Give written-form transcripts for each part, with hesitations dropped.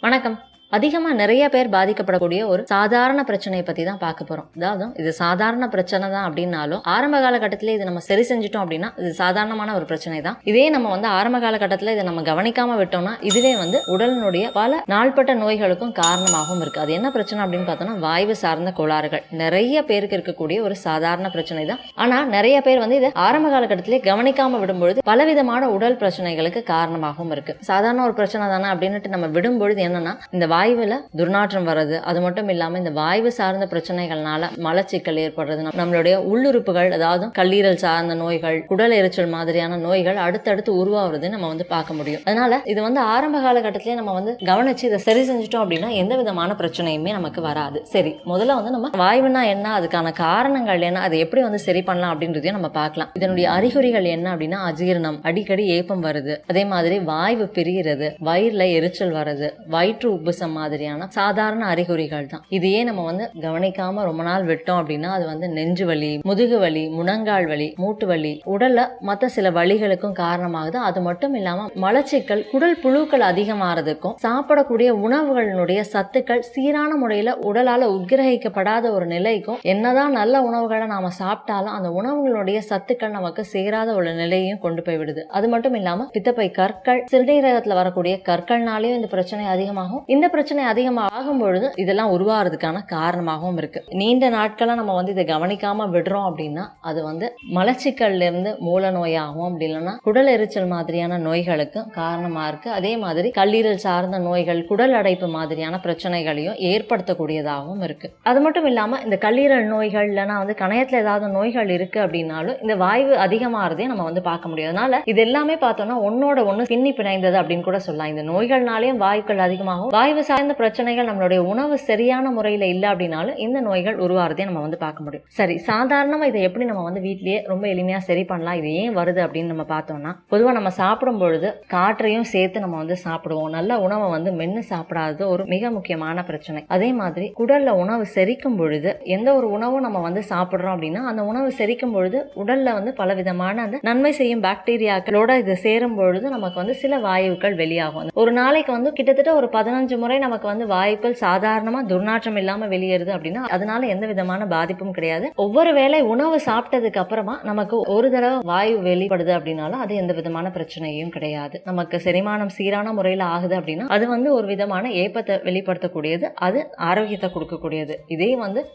வணக்கம். அதிகமா நிறைய பேர் பாதிக்கப்படக்கூடிய ஒரு சாதாரண பிரச்சனையை பத்தி தான் பார்க்க போறோம். அதாவது இது சாதாரண பிரச்சனை தான் அப்படின்னாலும் ஆரம்ப காலகட்டத்திலே இதை நம்ம சரி செஞ்சுட்டோம் அப்படின்னா இது சாதாரணமான ஒரு பிரச்சனை தான். இதே நம்ம ஆரம்ப காலகட்டத்தில் இதை நம்ம கவனிக்காம விட்டோம்னா இதுவே உடலினுடைய பல நாள்பட்ட நோய்களுக்கும் காரணமாகவும் இருக்கு. அது என்ன பிரச்சனை அப்படின்னு பார்த்தோம்னா வாய்வு சார்ந்த கோளாறுகள் நிறைய பேருக்கு இருக்கக்கூடிய ஒரு சாதாரண பிரச்சனை தான். ஆனா நிறைய பேர் இதை ஆரம்ப காலகட்டத்திலே கவனிக்காம விடும்பொழுது பலவிதமான உடல் பிரச்சனைகளுக்கு காரணமாகவும் இருக்கு. சாதாரண ஒரு பிரச்சனை தானே அப்படின்னுட்டு நம்ம விடும்பொழுது என்னன்னா இந்த வாயுவில் துர்நாற்றம் வர்றது, அது மட்டும் இல்லாம இந்த வாய்வு சார்ந்த பிரச்சனைகள்னால மலச்சிக்கல் ஏற்படுறது, நம்மளுடைய உள்ளுறுப்புகள் அதாவது கல்லீரல் சார்ந்த நோய்கள், குடல் எரிச்சல் மாதிரியான நோய்கள் அடுத்தடுத்து உருவாகிறது நம்ம பார்க்க முடியும். அதனால இது ஆரம்ப காலகட்டத்திலே நம்ம கவனிச்சு இதை சரி செஞ்சுட்டோம் அப்படின்னா எந்த விதமான பிரச்சனையுமே நமக்கு வராது. சரி, முதல்ல நம்ம வாய்வுனா என்ன, அதுக்கான காரணங்கள் என்ன, அதை எப்படி சரி பண்ணலாம் அப்படின்றதையும் நம்ம பார்க்கலாம். இதனுடைய அறிகுறிகள் என்ன அப்படின்னா அஜீரணம், அடிக்கடி ஏப்பம் வருது, அதே மாதிரி வாய்வு பிரிகிறது, வயிறுல எரிச்சல் வருது, வயிற்று உப்புசம் மாதிரியான சாதாரண அறிகுறிகள் தான். இதையே நம்ம கவனிக்காம ரொம்ப நாள் விட்டோம் அப்படின்னா அது நெஞ்சு வலி, முதுகு வலி, முழங்கால் வலி, மூட்டு வலி, உடல்ல மற்ற சில வலிகளுக்கும் காரணமாகுது. அது மட்டும் இல்லாம மலச்சிக்கல், குடல் புழுக்கள் அதிகமாறதுக்கும், சாப்பிடக்கூடிய உணவுகளினுடைய சத்துக்கள் சீரான முறையில உடலால உட்கிரகிக்கப்படாத ஒரு நிலைக்கும், என்னதான் நல்ல உணவுகளை நாம சாப்பிட்டாலும் அந்த உணவுகளுடைய சத்துக்கள் நமக்கு சேராத ஒரு நிலையையும் கொண்டு போய் விடுது. அது மட்டும் இல்லாம பித்தப்பை கற்கள், சிறுநீரகத்துல வரக்கூடிய கற்கள்னாலேயும் இந்த பிரச்சனை அதிகமாகும். இந்த பிரச்சனை அதிகமாகும் பொழுது இதெல்லாம் உருவாகிறதுக்கான காரணமாகவும் இருக்கு. நீண்ட நாட்களா நம்ம இதை கவனிக்காம விடுறோம் அப்படின்னா அது மலச்சிக்கல்ல இருந்து மூல நோயாகவும், அப்படி இல்லைன்னா குடல் எரிச்சல் மாதிரியான நோய்களுக்கு காரணமா இருக்கு. அதே மாதிரி கல்லீரல் சார்ந்த நோய்கள், குடல் அடைப்பு மாதிரியான பிரச்சனைகளையும் ஏற்படுத்தக்கூடியதாகவும் இருக்கு. அது மட்டும் இல்லாம இந்த கல்லீரல் நோய்கள் இல்லைன்னா கணையத்துல ஏதாவது நோய்கள் இருக்கு அப்படின்னாலும் இந்த வாய்வு அதிகமாறதே நம்ம பார்க்க முடியும். அதனால இது எல்லாமே பார்த்தோம்னா ஒன்னோட ஒண்ணு பின்னி பிணைந்தது அப்படின்னு கூட சொல்லலாம். இந்த நோய்கள்னாலேயும் வாயுக்கள் அதிகமாகும். வாய்வு சார்ந்த பிரச்சனைகள் நம்மளுடைய உணவு சரியான முறையில இல்ல அப்படின்னாலும் இந்த நோய்கள் உருவாறதே நம்ம பார்க்க முடியும். சரி, சாதாரணமா இதை எப்படி நம்ம வீட்லயே ரொம்ப எளிமையா சரி பண்ணலாம், இது ஏன் வருது அப்படின்னு நம்ம பார்த்தோம்னா, பொதுவா நம்ம சாப்பிடும் பொழுது காற்றையும் சேர்த்து நம்ம சாப்பிடுவோம். நல்ல உணவை மென்னு சாப்பிடாதது ஒரு மிக முக்கியமான பிரச்சனை. அதே மாதிரி குடல்ல உணவு செரிக்கும் பொழுது எந்த ஒரு உணவும் நம்ம சாப்பிடுறோம் அப்படின்னா அந்த உணவு செரிக்கும் பொழுது உடல்ல பல விதமான அந்த நன்மை செய்யும் பாக்டீரியாக்களோட இது சேரும் பொழுது நமக்கு சில வாயுக்கள் வெளியாகும். ஒரு நாளைக்கு கிட்டத்தட்ட ஒரு 15 முறை நமக்கு வாயுக்கள் சாதாரணமா துர்நாற்றம் இல்லாம வெளியேறுது அப்படின்னா அதனால எந்த விதமான பாதிப்பும் கிடையாது. ஒவ்வொரு வேளை உணவு சாப்பிட்டதுக்கு அப்புறமா நமக்கு ஒரு தடவை வாயு வெளிப்படுது அப்படின்னாலும் அது எந்த விதமான பிரச்சனையும் கிடையாது. நமக்கு செரிமானம் சீரான முறையில ஆகுது அப்படின்னா அது ஒரு விதமான ஏப்பத்தை வெளிப்படுத்தக்கூடியது, அது ஆரோக்கியத்தை கொடுக்கக்கூடியது. இதே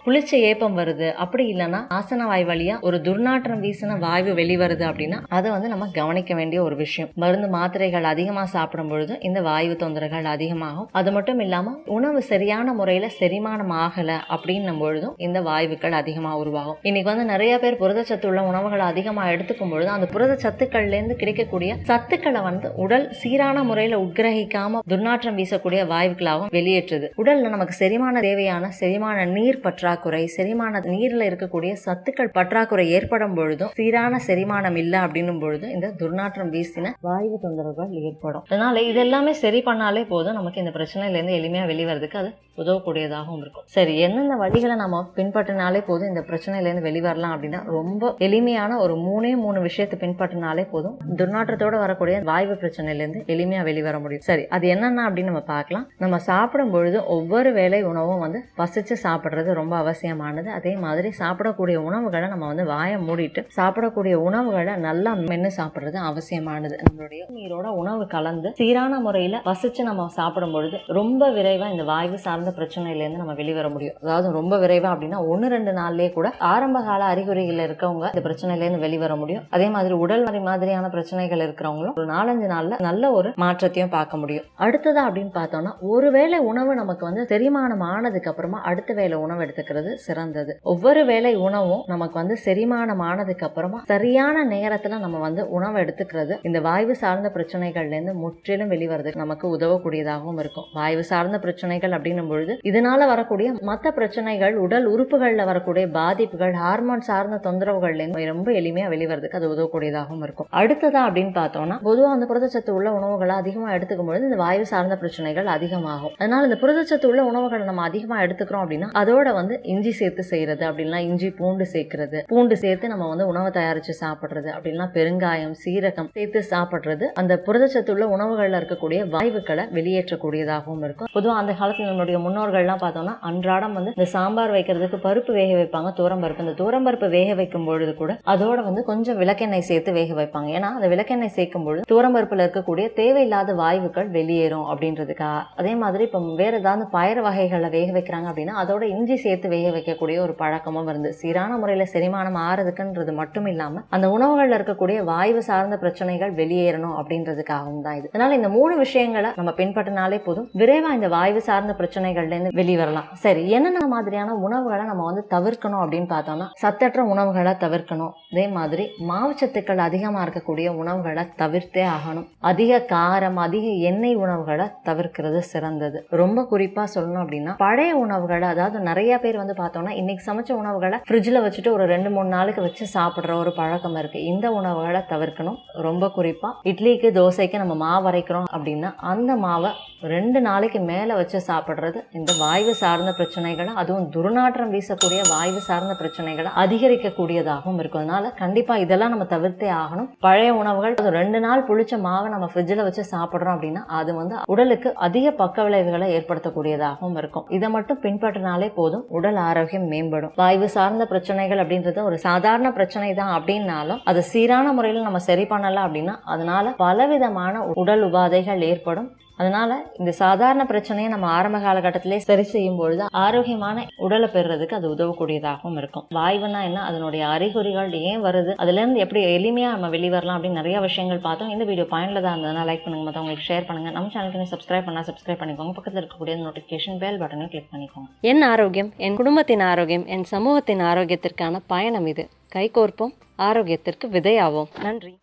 புளிச்ச ஏப்பம் வருது, அப்படி இல்லைன்னா ஆசன வாய் வழியா ஒரு துர்நாற்றம் வீசின வாயு வெளிவருது அப்படின்னா அதை நம்ம கவனிக்க வேண்டிய ஒரு விஷயம். மருந்து மாத்திரைகள் அதிகமா சாப்பிடும் பொழுது இந்த வாயு தொந்தரவுகள் அதிகமாகும். அது மட்டும் இல்லாம உணவு சரியான முறையில செரிமானம் ஆகல அப்படின்னும் பொழுதும் இந்த வாயுக்கள் அதிகமா உருவாகும். இன்னைக்கு நிறைய பேர் புரதச்சத்து உள்ள உணவுகளை அதிகமா எடுத்துக்கும் பொழுது அந்த புரத சத்துக்கள்ல இருந்து கிடைக்கக்கூடிய சத்துக்களை உடல் சீரான முறையில உட்கிரகிக்காம துர்நாற்றம் வீசக்கூடிய வாயுக்களாகவும் வெளியேற்றுது. உடல்ல நமக்கு செரிமான தேவையான செரிமான நீர் பற்றாக்குறை, செரிமான நீர்ல இருக்கக்கூடிய சத்துக்கள் பற்றாக்குறை ஏற்படும் பொழுதும் சீரான செரிமானம் இல்ல அப்படின்னும் பொழுது இந்த துர்நாற்றம் வீசின வாயு தொந்தரவுகள் ஏற்படும். அதனால இதெல்லாமே சரி பண்ணாலே போதும், நமக்கு இந்த பிரச்சனையில இருந்து எளிமையா வெளிவரதுக்கு அது உதவக்கூடியதாகவும் இருக்கும். சரி, என்னென்ன வழிகளை நம்ம பின்பற்றினாலே போதும் இந்த பிரச்சனையில இருந்து வெளிவரலாம் அப்படின்னா ரொம்ப எளிமையான ஒரு 3 விஷயத்தை பின்பற்றினாலே போதும் துர்நாற்றத்தோட வரக்கூடிய வாய்வு பிரச்சனையில இருந்து எளிமையா வெளிவர முடியும். சரி, அது என்னென்ன அப்படின்னு நம்ம பார்க்கலாம். நம்ம சாப்பிடும் பொழுது ஒவ்வொரு வேளை உணவும் பசிச்சு சாப்பிடுறது ரொம்ப அவசியமானது. அதே மாதிரி சாப்பிடக்கூடிய உணவுகளை நம்ம வாயை மூடிட்டு சாப்பிடக்கூடிய உணவுகளை நல்லா மென்னு சாப்பிடுறது அவசியமானது. நம்மளுடைய நீரோட உணவு கலந்து சீரான முறையில பசிச்சு நம்ம சாப்பிடும் பொழுது ரொம்ப விரைவா இந்த வாய்வு சார்ந்த பிரச்சனையில இருந்து நம்ம வெளிவர முடியும். அதாவது ரொம்ப விரைவா அப்படின்னா 1-2 நாள்லயே கூட ஆரம்ப கால அறிகுறிகள் இருக்கவங்க இந்த பிரச்சனையில இருந்து வெளிவர முடியும். அதே மாதிரி உடல் மாதிரியான பிரச்சனைகள் இருக்கிறவங்களும் ஒரு 4-5 நாள்ல நல்ல ஒரு மாற்றத்தையும் பார்க்க முடியும். அடுத்ததா அப்படின்னு பார்த்தோம்னா ஒருவேளை உணவு நமக்கு செரிமானம் ஆனதுக்கு அப்புறமா அடுத்த வேளை உணவு எடுத்துக்கிறது சிறந்தது. ஒவ்வொரு வேளை உணவும் நமக்கு செரிமானம் ஆனதுக்கு அப்புறமா சரியான நேரத்துல நம்ம உணவு எடுத்துக்கிறது இந்த வாய்வு சார்ந்த பிரச்சனைகள்ல இருந்து முற்றிலும் வெளிவரதுக்கு நமக்கு உதவக்கூடியதாகவும் இருக்கும். வாய்வு சார்ந்த பிரச்சனைகள் அப்படின்னும் பொழுது இதனால வரக்கூடிய மற்ற பிரச்சனைகள், உடல் உறுப்புகள்ல வரக்கூடிய பாதிப்புகள், ஹார்மோன் சார்ந்த தொந்தரவுகள்ல ரொம்ப எளிமையா வெளிவரதுக்கு அது உதவக்கூடியதாகவும் இருக்கும். அடுத்ததா அப்படின்னு பார்த்தோம்னா பொதுவா புரதச்சத்து உள்ள உணவுகளை அதிகமா எடுத்துக்கும் பொழுது இந்த வாயு சார்ந்த பிரச்சனைகள் அதிகமாகும். அதனால இந்த புரதச்சத்து உள்ள உணவுகளை நம்ம அதிகமா எடுத்துக்கிறோம் அப்படின்னா அதோட இஞ்சி சேர்த்து செய்யறது, அப்படின்னா இஞ்சி பூண்டு சேர்க்கிறது, பூண்டு சேர்த்து நம்ம உணவை தயாரிச்சு சாப்பிடுறது, அப்படின்னா பெருங்காயம் சீரகம் சேர்த்து சாப்பிடுறது அந்த புரதச்சத்து உள்ள உணவுகள்ல இருக்கக்கூடிய வாயுக்களை வெளியேற்றக்கூடியதாகவும் இருக்கும். பொதுவாக அந்த காலத்தில் நம்மளுடைய முன்னோர்கள்லாம் பார்த்தோம்னா அன்றாடம் வந்து இந்த சாம்பார் வைக்கிறதுக்கு பருப்பு வேக வைப்பாங்க, துவரம்பருப்பு. இந்த துவரம்பருப்பு வேக வைக்கும் பொழுது கூட அதோட வந்து கொஞ்சம் விளக்கெண்ணெய் சேர்த்து வேக வைப்பாங்க. ஏன்னா அந்த விளக்கெண்ணெய் சேர்க்கும் பொழுது துவரம்பருப்புல இருக்கக்கூடிய தேவையில்லாத வாயுக்கள் வெளியேறும் அப்படின்றதுக்கா. அதே மாதிரி இப்போ வேற ஏதாவது பயறு வகைகளை வேக வைக்கிறாங்க அப்படின்னா அதோட இஞ்சி சேர்த்து வேக வைக்கக்கூடிய ஒரு பழக்கமும் இருந்து சீரான முறையில் செரிமானம் ஆறதுக்குன்றது மட்டும் இல்லாம அந்த உணவுகள்ல இருக்கக்கூடிய வாயு சார்ந்த பிரச்சனைகள் வெளியேறணும் அப்படின்றதுக்காகவும் தான் இது. அதனால இந்த 3 விஷயங்களை நம்ம பின்பற்றினாலே போதும், விரைவா இந்த வாயு சார்ந்த பிரச்சனைகள்ல இருந்து வெளிவரலாம். சரி, என்னென்ன மாதிரியான உணவுகளை நம்ம வந்து தவிர்க்கணும் அப்படின்னு பார்த்தோம்னா சத்தற்ற உணவுகளை தவிர்க்கணும். அதே மாதிரி மாவுச்சத்துக்கள் அதிகமா இருக்கக்கூடிய உணவுகளை தவிர்த்தே ஆகணும். அதிக காரம், அதிக எண்ணெய் உணவுகளை தவிர்க்கிறது சிறந்தது. ரொம்ப குறிப்பா சொல்லணும் அப்படின்னா பழைய உணவுகளை, அதாவது நிறைய பேர் வந்து பார்த்தோம்னா இன்னைக்கு சமைச்ச உணவுகளை ஃப்ரிட்ஜில் வச்சுட்டு ஒரு 2-3 நாளுக்கு வச்சு சாப்பிட்ற ஒரு பழக்கம் இருக்கு. இந்த உணவுகளை தவிர்க்கணும். ரொம்ப குறிப்பா இட்லிக்கு தோசைக்கு நம்ம மாவு அரைக்கிறோம் அப்படின்னா அந்த மாவை 2 நாளைக்கு மேல வச்சு சாப்பிடுறது இந்த வாயு சார்ந்த பிரச்சனைகளை, அதுவும் துர்நாற்றம் வீசக்கூடிய வாயு சார்ந்த பிரச்சனைகளை அதிகரிக்கக்கூடியதாகவும் இருக்கும். அதனால கண்டிப்பா இதெல்லாம் நம்ம தவிர்த்தே ஆகணும். பழைய உணவுகள் 2 நாள் புளிச்ச மாவை நம்ம ஃப்ரிட்ஜில் வச்சு சாப்பிடுறோம் அப்படின்னா அது வந்து உடலுக்கு அதிக பக்க விளைவுகளை ஏற்படுத்தக்கூடியதாகவும் இருக்கும். இதை மட்டும் பின்பற்றினாலே போதும், உடல் ஆரோக்கியம் மேம்படும். வாயு சார்ந்த பிரச்சனைகள் அப்படின்றது ஒரு சாதாரண பிரச்சனை தான் அப்படின்னாலும் அது சீரான முறையில் நம்ம சரி பண்ணல அப்படின்னா அதனால பலவிதமான உடல் உபாதைகள் ஏற்படும். அதனால இந்த சாதாரண பிரச்சனையை நம்ம ஆரம்ப காலகட்டத்திலே சரி செய்யும் பொழுது ஆரோக்கியமான உடலை பெறுறதுக்கு அது உதவக்கூடியதாகவும் இருக்கும். வாய்வுனா என்ன, அதனுடைய அறிகுறிகள் ஏன் வருது, அதுல இருந்து எப்படி எளிமையா நம்ம வெளிவரலாம் அப்படின்னு நிறைய விஷயங்கள் பார்த்தோம். இந்த வீடியோ பாயிண்ட்ல இருந்ததுன்னா லைக் பண்ணுங்க, மற்றவங்களுக்கு ஷேர் பண்ணுங்க. நம்ம சேனலுக்கு சப்ஸ்கிரைப் பண்ணிக்கோங்க. பக்கத்தில் இருக்கக்கூடிய நோட்டிஃபிகேஷன் பெல் பட்டனை கிளிக் பண்ணிக்கோங்க. என் ஆரோக்கியம், என் குடும்பத்தின் ஆரோக்கியம், என் சமூகத்தின் ஆரோக்கியத்திற்கான பயணம் இது. கைகோர்ப்போம், ஆரோக்கியத்திற்கு விதையாவோம். நன்றி.